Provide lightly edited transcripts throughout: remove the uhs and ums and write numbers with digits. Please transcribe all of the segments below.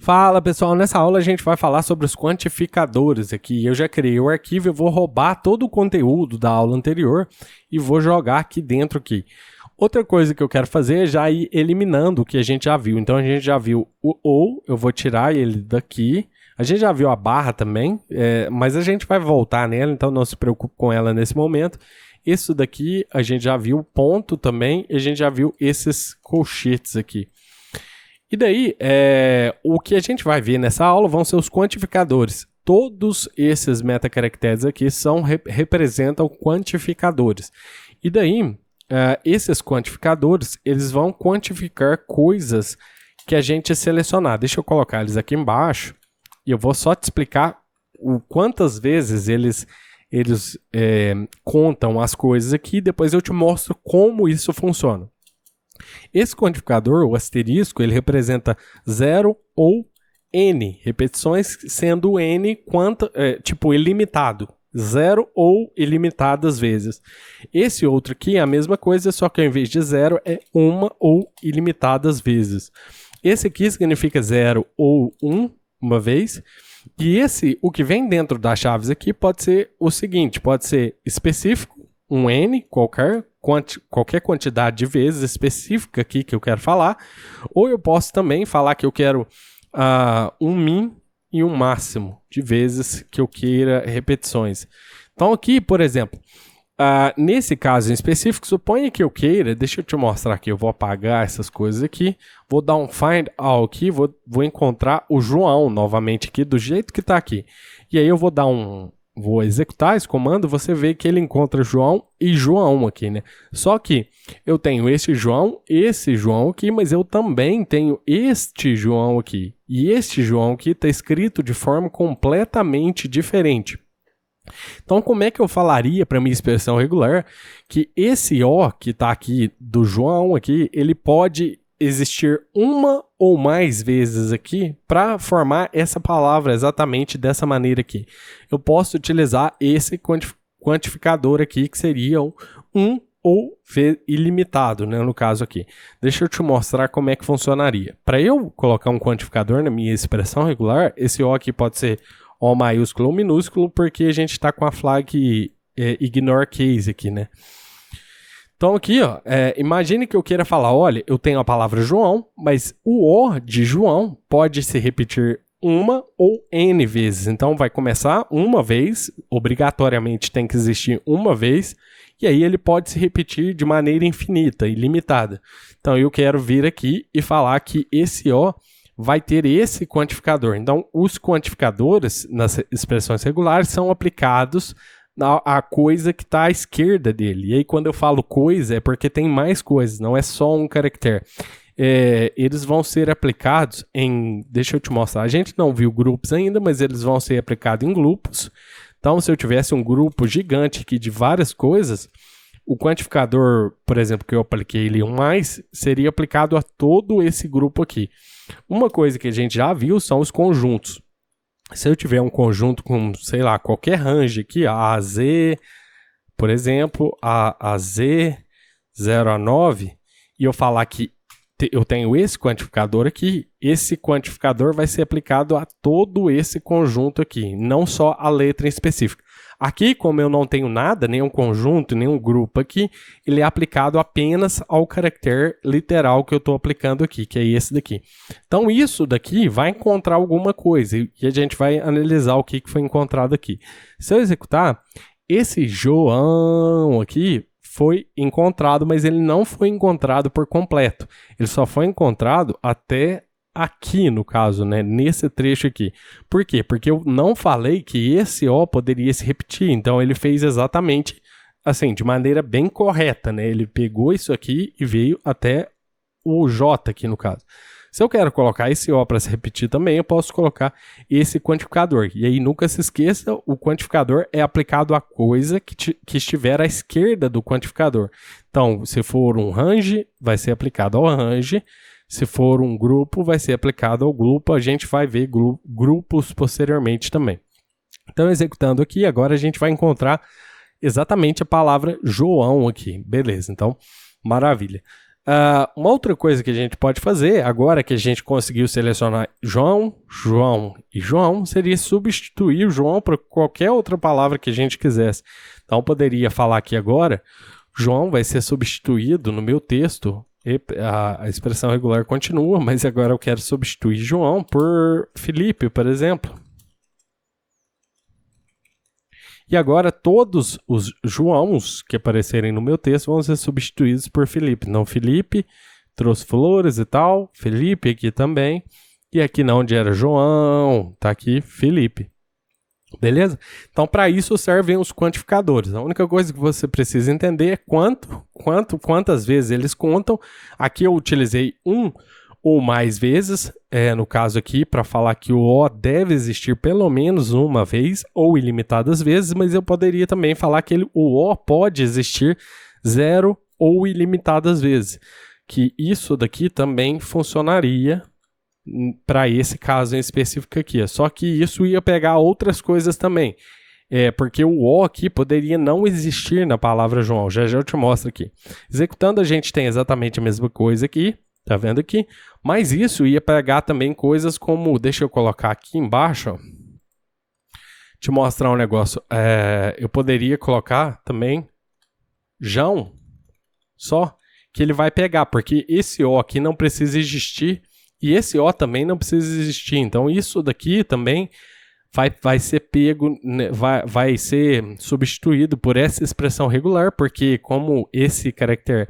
Fala pessoal, nessa aula a gente vai falar sobre os quantificadores aqui. Eu já criei o arquivo, eu vou roubar todo o conteúdo da aula anterior e vou jogar aqui dentro aqui. Outra coisa que eu quero fazer é já ir eliminando o que a gente já viu. Então a gente já viu o ou, eu vou tirar ele daqui. A gente já viu a barra também, mas a gente vai voltar nela, então não se preocupe com ela nesse momento. Isso daqui a gente já viu o ponto também e a gente já viu esses colchetes aqui. E daí, o que a gente vai ver nessa aula vão ser os quantificadores. Todos esses metacaracteres aqui representam quantificadores. E daí, esses quantificadores, eles vão quantificar coisas que a gente selecionar. Deixa eu colocar eles aqui embaixo e eu vou só te explicar quantas vezes eles contam as coisas aqui. Depois eu te mostro como isso funciona. Esse quantificador, o asterisco, ele representa 0 ou n repetições, sendo n ilimitado. 0 ou ilimitadas vezes. Esse outro aqui é a mesma coisa, só que ao invés de 0 é uma ou ilimitadas vezes. Esse aqui significa 0 ou uma vez. E o que vem dentro das chaves aqui pode ser o seguinte, pode ser específico, um n qualquer quantidade de vezes específica aqui que eu quero falar, ou eu posso também falar que eu quero um min e um máximo de vezes que eu queira repetições. Então aqui, por exemplo, nesse caso em específico, suponha que eu queira, deixa eu te mostrar aqui, eu vou apagar essas coisas aqui, vou dar um find all aqui, vou encontrar o João novamente aqui, do jeito que está aqui. E aí eu vou executar esse comando, você vê que ele encontra João e João aqui, né? Só que eu tenho esse João aqui, mas eu também tenho este João aqui. E este João aqui está escrito de forma completamente diferente. Então, como é que eu falaria para minha expressão regular que esse O que está aqui do João aqui, ele pode existir uma ou mais vezes aqui para formar essa palavra exatamente dessa maneira aqui. Eu posso utilizar esse quantificador aqui, que seria um ou ilimitado, né, no caso aqui. Deixa eu te mostrar como é que funcionaria. Para eu colocar um quantificador na minha expressão regular, esse O aqui pode ser O maiúsculo ou minúsculo, porque a gente está com a flag ignore case aqui, né? Então aqui, ó, imagine que eu queira falar, olha, eu tenho a palavra João, mas o O de João pode se repetir uma ou N vezes. Então vai começar uma vez, obrigatoriamente tem que existir uma vez, e aí ele pode se repetir de maneira infinita, ilimitada. Então eu quero vir aqui e falar que esse O vai ter esse quantificador. Então os quantificadores nas expressões regulares são aplicados a coisa que está à esquerda dele. E aí quando eu falo coisa é porque tem mais coisas, não é só um caractere. Eles vão ser aplicados em... Deixa eu te mostrar. A gente não viu grupos ainda, mas eles vão ser aplicados em grupos. Então se eu tivesse um grupo gigante aqui de várias coisas, o quantificador, por exemplo, que eu apliquei ali, um mais, seria aplicado a todo esse grupo aqui. Uma coisa que a gente já viu são os conjuntos. Se eu tiver um conjunto com, sei lá, qualquer range aqui, A a Z, por exemplo, A a Z, 0 a 9, e eu falar que eu tenho esse quantificador aqui, esse quantificador vai ser aplicado a todo esse conjunto aqui, não só a letra em específico. Aqui, como eu não tenho nada, nenhum conjunto, nenhum grupo aqui, ele é aplicado apenas ao caractere literal que eu estou aplicando aqui, que é esse daqui. Então, isso daqui vai encontrar alguma coisa e a gente vai analisar o que foi encontrado aqui. Se eu executar, esse João aqui foi encontrado, mas ele não foi encontrado por completo. Ele só foi encontrado até aqui, no caso, né, nesse trecho aqui. Por quê? Porque eu não falei que esse O poderia se repetir, então ele fez exatamente assim, de maneira bem correta, né? Ele pegou isso aqui e veio até o J aqui, no caso. Se eu quero colocar esse O para se repetir também, eu posso colocar esse quantificador. E aí nunca se esqueça, o quantificador é aplicado à coisa que estiver à esquerda do quantificador. Então, se for um range, vai ser aplicado ao range. Se for um grupo, vai ser aplicado ao grupo. A gente vai ver grupos posteriormente também. Então, executando aqui, agora a gente vai encontrar exatamente a palavra João aqui. Beleza, então, maravilha. Uma outra coisa que a gente pode fazer, agora que a gente conseguiu selecionar João, João e João, seria substituir o João por qualquer outra palavra que a gente quisesse. Então, poderia falar aqui agora, João vai ser substituído no meu texto, a expressão regular continua, mas agora eu quero substituir João por Felipe, por exemplo. E agora todos os Joãos que aparecerem no meu texto vão ser substituídos por Felipe. Não, Felipe trouxe flores e tal, Felipe aqui também. E aqui não, onde era João, tá aqui Felipe. Beleza? Então, para isso servem os quantificadores. A única coisa que você precisa entender é quantas vezes eles contam. Aqui eu utilizei um ou mais vezes, no caso aqui, para falar que o O deve existir pelo menos uma vez ou ilimitadas vezes, mas eu poderia também falar que o O pode existir 0 ou ilimitadas vezes, que isso daqui também funcionaria para esse caso em específico aqui. Só que isso ia pegar outras coisas também, porque o O aqui poderia não existir na palavra João, já eu te mostro aqui. Executando a gente tem exatamente a mesma coisa aqui, tá vendo aqui? Mas isso ia pegar também coisas como, deixa eu colocar aqui embaixo, ó, te mostrar um negócio. Eu poderia colocar também João, só que ele vai pegar, porque esse O aqui não precisa existir e esse O também não precisa existir. Então isso daqui também vai ser pego, vai ser substituído por essa expressão regular, porque como esse caractere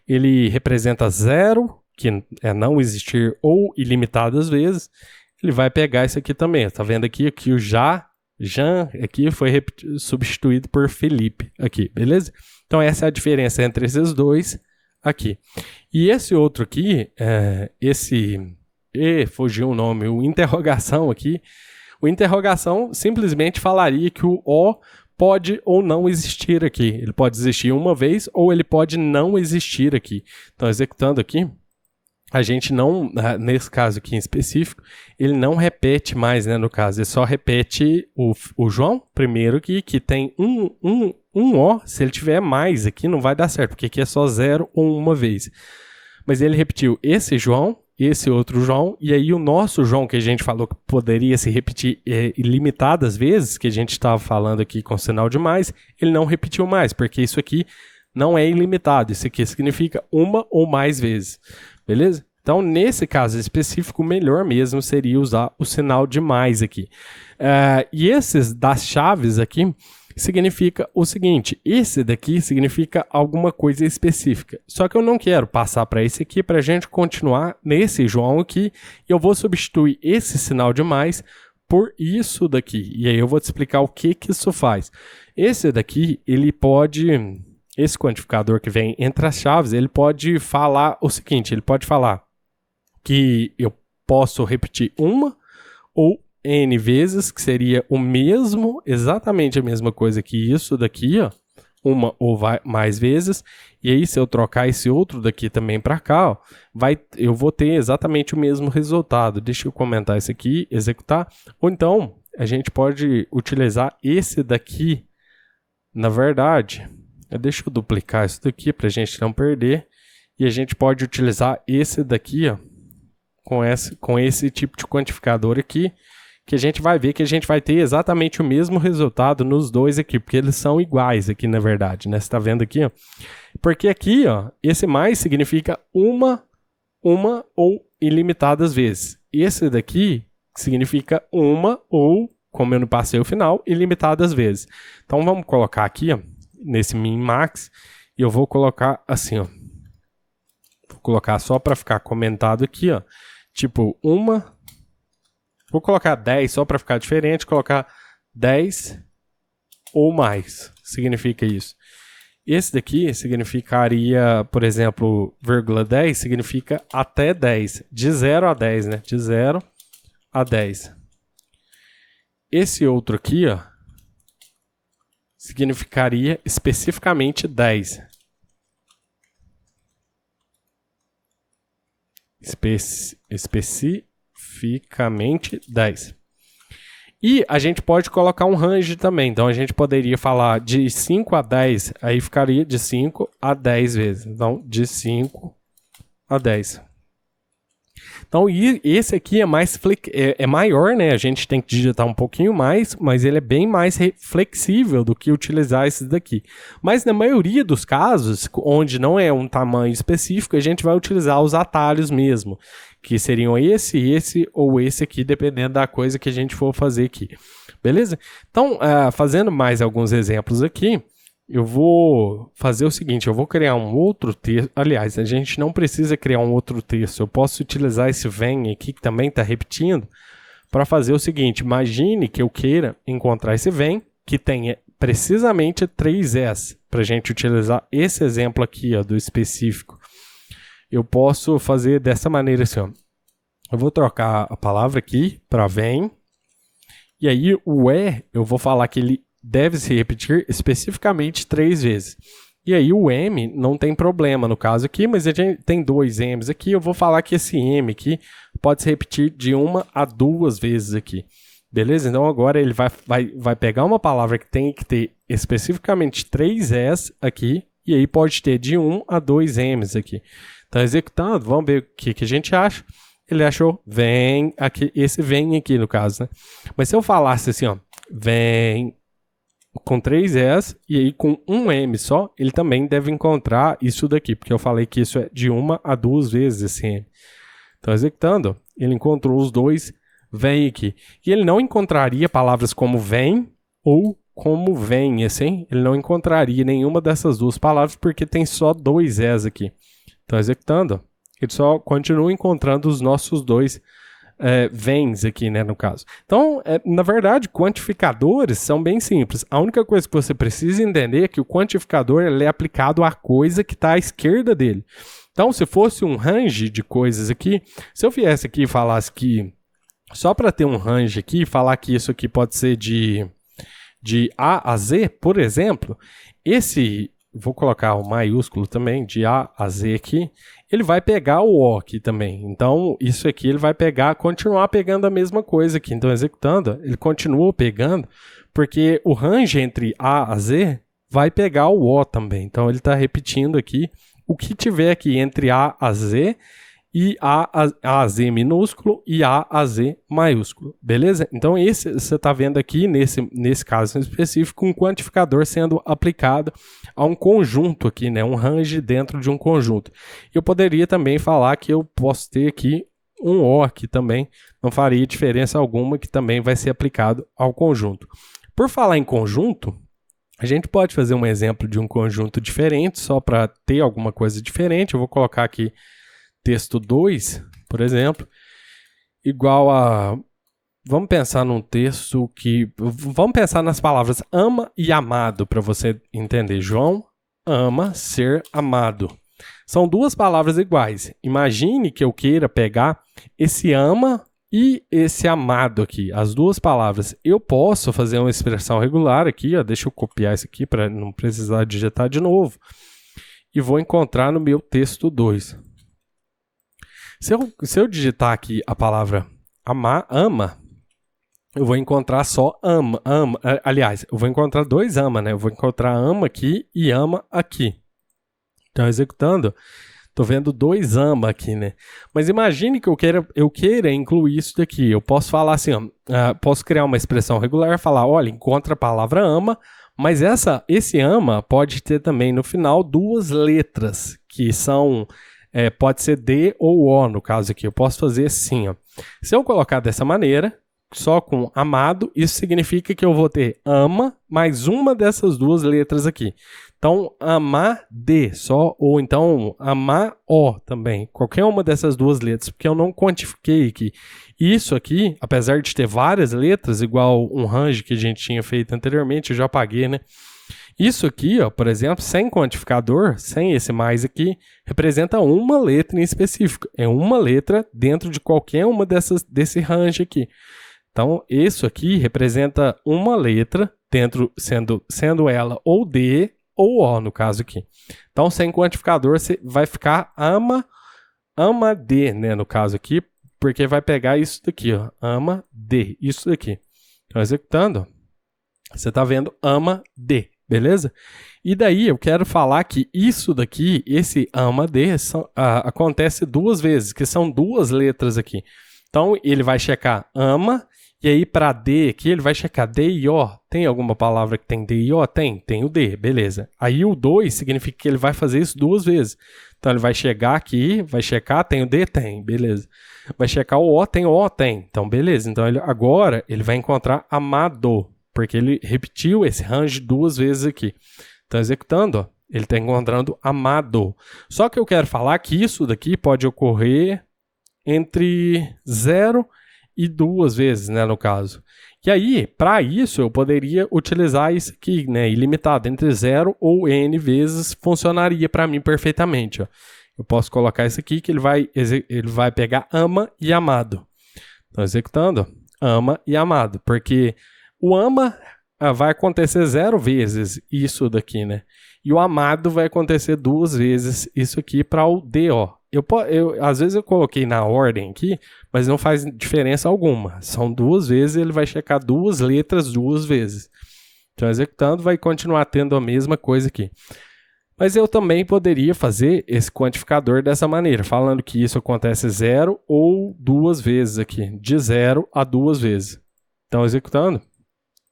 ele representa 0, que é não existir ou ilimitadas vezes, ele vai pegar isso aqui também. Tá vendo aqui que o Jean aqui foi substituído por Felipe aqui, beleza? Então essa é a diferença entre esses dois aqui. E esse outro aqui, fugiu o nome, o interrogação aqui. O interrogação simplesmente falaria que o O pode ou não existir aqui. Ele pode existir uma vez ou ele pode não existir aqui. Então executando aqui, a gente não, nesse caso aqui em específico, ele não repete mais, né, no caso, ele só repete o João primeiro aqui, que tem um O, se ele tiver mais aqui não vai dar certo, porque aqui é só 0 ou uma vez. Mas ele repetiu esse João, esse outro João, e aí o nosso João, que a gente falou que poderia se repetir ilimitadas vezes, que a gente estava falando aqui com sinal de mais, ele não repetiu mais, porque isso aqui não é ilimitado, isso aqui significa uma ou mais vezes. Beleza? Então, nesse caso específico, o melhor mesmo seria usar o sinal de mais aqui. E esses das chaves aqui significa o seguinte, esse daqui significa alguma coisa específica. Só que eu não quero passar para esse aqui para a gente continuar nesse João aqui. E eu vou substituir esse sinal de mais por isso daqui. E aí eu vou te explicar o que isso faz. Esse daqui, ele pode... Esse quantificador que vem entre as chaves, ele pode falar o seguinte, ele pode falar que eu posso repetir uma ou N vezes, que seria o mesmo, exatamente a mesma coisa que isso daqui, ó, uma ou mais vezes, e aí se eu trocar esse outro daqui também para cá, ó, eu vou ter exatamente o mesmo resultado. Deixa eu comentar isso aqui, executar, ou então a gente pode utilizar esse daqui, na verdade... Deixa eu duplicar isso daqui para a gente não perder. E a gente pode utilizar esse daqui, ó, com esse tipo de quantificador aqui, que a gente vai ver que a gente vai ter exatamente o mesmo resultado nos dois aqui, porque eles são iguais aqui, na verdade, né? Você está vendo aqui, ó? Porque aqui, ó, esse mais significa uma ou ilimitadas vezes. Esse daqui significa uma ou, como eu não passei o final, ilimitadas vezes. Então vamos colocar aqui, ó, nesse min max, e eu vou colocar assim, ó. Vou colocar só para ficar comentado aqui, ó. Tipo, vou colocar 10 só para ficar diferente, colocar 10 ou mais. Significa isso. Esse daqui significaria, por exemplo, vírgula 10 significa até 10, de 0 a 10, né? De 0 a 10. Esse outro aqui, ó, significaria especificamente 10. Especificamente 10. E a gente pode colocar um range também. Então a gente poderia falar de 5 a 10, aí ficaria de 5 a 10 vezes. Então de 5 a 10. Então, esse aqui é maior, né? A gente tem que digitar um pouquinho mais, mas ele é bem mais flexível do que utilizar esse daqui. Mas na maioria dos casos, onde não é um tamanho específico, a gente vai utilizar os atalhos mesmo, que seriam esse ou esse aqui, dependendo da coisa que a gente for fazer aqui. Beleza? Então, fazendo mais alguns exemplos aqui, eu vou fazer o seguinte, eu vou criar um outro texto. Aliás, a gente não precisa criar um outro texto. Eu posso utilizar esse vem aqui, que também está repetindo, para fazer o seguinte. Imagine que eu queira encontrar esse vem, que tenha precisamente 3 S, para a gente utilizar esse exemplo aqui, ó, do específico. Eu posso fazer dessa maneira assim, ó. Eu vou trocar a palavra aqui para vem, e aí o eu vou falar que ele deve se repetir especificamente 3 vezes. E aí o M não tem problema no caso aqui, mas a gente tem 2 M's aqui. Eu vou falar que esse M aqui pode se repetir de 1 a 2 vezes aqui. Beleza? Então agora ele vai pegar uma palavra que tem que ter especificamente 3 S aqui, e aí pode ter de 1 a 2 M's aqui. Então executando, vamos ver o que a gente acha. Ele achou vem aqui, esse vem aqui no caso, né? Mas se eu falasse assim, ó, vem com 3 S e aí com 1 M só, ele também deve encontrar isso daqui, porque eu falei que isso é de 1 a 2 vezes esse M. Então, executando, ele encontrou os dois vem aqui. E ele não encontraria palavras como vem ou como vem, assim, ele não encontraria nenhuma dessas duas palavras, porque tem só 2 S aqui. Então, executando, ele só continua encontrando os nossos dois vens aqui, né, no caso. Então, na verdade, quantificadores são bem simples. A única coisa que você precisa entender é que o quantificador ele é aplicado à coisa que está à esquerda dele. Então, se fosse um range de coisas aqui, se eu viesse aqui e falasse que, só para ter um range aqui, falar que isso aqui pode ser de A a Z, por exemplo, vou colocar o maiúsculo também, de A a Z aqui, ele vai pegar o O aqui também. Então, isso aqui ele vai continuar pegando a mesma coisa aqui. Então, executando, ele continua pegando, porque o range entre A a Z vai pegar o O também. Então, ele está repetindo aqui o que tiver aqui entre A a Z e A a Z minúsculo e A a Z maiúsculo, beleza? Então você está vendo aqui, nesse caso específico, um quantificador sendo aplicado a um conjunto aqui, né? Um range dentro de um conjunto. Eu poderia também falar que eu posso ter aqui um O aqui também, não faria diferença alguma, que também vai ser aplicado ao conjunto. Por falar em conjunto, a gente pode fazer um exemplo de um conjunto diferente, só para ter alguma coisa diferente. Eu vou colocar aqui texto 2, por exemplo, igual a... Vamos pensar num texto que... Vamos pensar nas palavras ama e amado, para você entender. João ama ser amado. São duas palavras iguais. Imagine que eu queira pegar esse ama e esse amado aqui, as duas palavras. Eu posso fazer uma expressão regular aqui, ó, deixa eu copiar isso aqui para não precisar digitar de novo. E vou encontrar no meu texto 2. Se eu digitar aqui a palavra ama, eu vou encontrar só ama. Aliás, eu vou encontrar 2 ama, né? Eu vou encontrar ama aqui e ama aqui. Então, executando, estou vendo 2 ama aqui, né? Mas imagine que eu queira incluir isso daqui. Eu posso falar assim, ó, posso criar uma expressão regular, falar, olha, encontra a palavra ama, mas esse ama pode ter também no final 2 letras, que são... pode ser D ou O no caso aqui. Eu posso fazer assim, ó. Se eu colocar dessa maneira, só com amado, isso significa que eu vou ter ama mais uma dessas 2 letras aqui. Então, amar D só, ou então amar O também. Qualquer uma dessas 2 letras, porque eu não quantifiquei aqui. Isso aqui, apesar de ter várias letras, igual um range que a gente tinha feito anteriormente, eu já apaguei, né? Isso aqui, ó, por exemplo, sem quantificador, sem esse mais aqui, representa uma letra em específico. É uma letra dentro de qualquer uma desse range aqui. Então, isso aqui representa uma letra, dentro sendo ela ou D ou O, no caso aqui. Então, sem quantificador, você vai ficar ama D, né, no caso aqui, porque vai pegar isso daqui, ó, ama D, isso daqui. Então, executando, você está vendo ama D. beleza? E daí eu quero falar que isso daqui, esse ama D, acontece 2 vezes, que são 2 letras aqui. Então ele vai checar ama, e aí para D aqui ele vai checar D e O. Tem alguma palavra que tem D e O? Tem o D, beleza. Aí o 2 significa que ele vai fazer isso 2 vezes. Então ele vai chegar aqui, vai checar, tem o D? Tem, beleza. Vai checar o O? Tem O? Tem. Então beleza. Então agora ele vai encontrar amado, porque ele repetiu esse range 2 vezes aqui. Então, executando, ó, ele está encontrando amado. Só que eu quero falar que isso daqui pode ocorrer entre 0 e 2 vezes, né, no caso. E aí, para isso, eu poderia utilizar isso aqui, né, ilimitado. Entre 0 ou N vezes funcionaria para mim perfeitamente. Ó. Eu posso colocar isso aqui que ele vai pegar ama e amado. Então, executando, ó, ama e amado. Porque o ama vai acontecer 0 vezes isso daqui, né? E o amado vai acontecer 2 vezes isso aqui para o DO. Às vezes eu coloquei na ordem aqui, mas não faz diferença alguma. São 2 vezes, ele vai checar 2 letras 2 vezes. Então, executando, vai continuar tendo a mesma coisa aqui. Mas eu também poderia fazer esse quantificador dessa maneira, falando que isso acontece 0 ou 2 vezes aqui, de 0 a 2 vezes. Então, executando,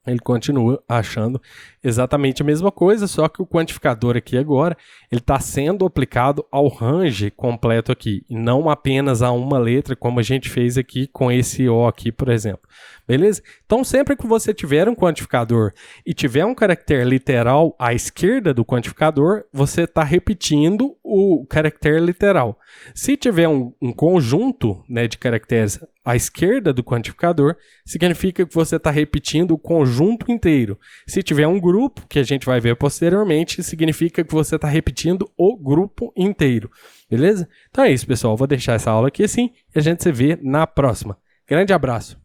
ele continua achando exatamente a mesma coisa, só que o quantificador aqui agora, ele está sendo aplicado ao range completo aqui, e não apenas a uma letra, como a gente fez aqui com esse O aqui, por exemplo. Beleza? Então, sempre que você tiver um quantificador e tiver um caractere literal à esquerda do quantificador, você está repetindo o caractere literal. Se tiver um conjunto, né, de caracteres à esquerda do quantificador, significa que você está repetindo o conjunto inteiro. Se tiver um grupo, que a gente vai ver posteriormente, significa que você está repetindo o grupo inteiro. Beleza? Então é isso, pessoal. Eu vou deixar essa aula aqui assim e a gente se vê na próxima. Grande abraço!